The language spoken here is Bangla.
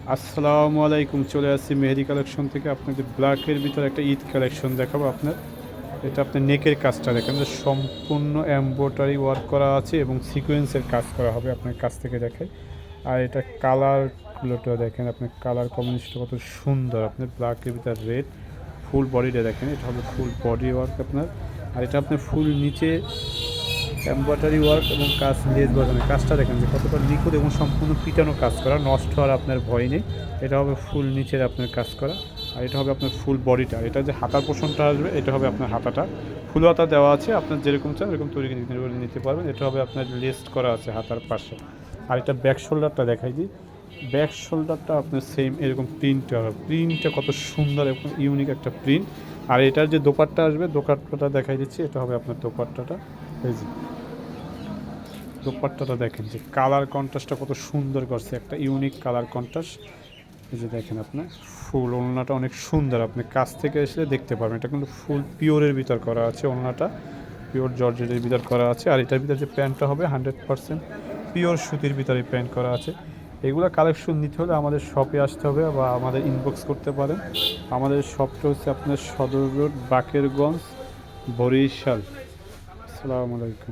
আসসালামু আলাইকুম। চলে আসছি মেহেদি কালেকশন থেকে আপনাদের ব্ল্যাকের ভিতরে একটা ঈদ কালেকশন দেখাবো আপনার। এটা আপনার নেকের কাজটা দেখেন যে সম্পূর্ণ এমব্রয়ডারি ওয়ার্ক করা আছে এবং সিকোয়েন্সের কাজ করা হবে আপনার কাছ থেকে দেখাই। আর এটা কালারগুলোটা দেখেন, আপনার কালার কম্বিনেশনটা কত সুন্দর। আপনার ব্ল্যাকের ভিতরে রেড, ফুল বডিটা দেখেন, এটা হবে ফুল বডি ওয়ার্ক আপনার। আর এটা আপনার ফুল নিচে এমব্রয়ডারি ওয়ার্ক এবং কাজ লেস বাজানোর কাজটা দেখেন যে কতটা নিখুঁত এবং সম্পূর্ণ পিটানো কাজ করা, নষ্ট হওয়ার আপনার ভয় নেই। এটা হবে ফুল নিচের আপনার কাজ করা। আর এটা হবে আপনার ফুল বডিটা, এটা যে হাতার পোষণটা আসবে এটা হবে আপনার হাতাটা ফুল হাতা দেওয়া আছে, আপনার যেরকম চান এরকম তৈরি করে নিতে পারবেন। এটা হবে আপনার লেস্ট করা আছে হাতার পাশে। আর এটা ব্যাক শোল্ডারটা দেখাই দিই। ব্যাক শোল্ডারটা আপনার সেম এরকম প্রিন্টটা কত সুন্দর এবং ইউনিক একটা প্রিন্ট। আর এটার যে দোপাট্টা আসবে, দোপাট্টাটা দেখাই দিচ্ছি। এটা হবে আপনার দোপাট্টাটা, এই যে দোপাট্টাটা দেখেন যে কালার কন্ট্রাস্টটা কত সুন্দর করছে, একটা ইউনিক কালার কন্ট্রাস্ট। এই যে দেখেন আপনার ফুল ওড়নাটা অনেক সুন্দর, আপনি কাছ থেকে এসে দেখতে পারবেন। এটা কিন্তু ফুল পিওরের ভিতর করা আছে, ওড়নাটা পিওর জর্জেটের ভিতর করা আছে। আর এটার ভিতরে যে প্যান্টটা হবে 100% পিওর সুতির ভিতরে প্যান্ট করা আছে। এগুলো কালেকশন নিতে হলে আমাদের শপে আসতে হবে বা আমাদের ইনবক্স করতে পারেন। আমাদের শপটা হচ্ছে আপনার সদর রোড, বাকেরগঞ্জ, বরিশাল। আসসালামু আলাইকুম।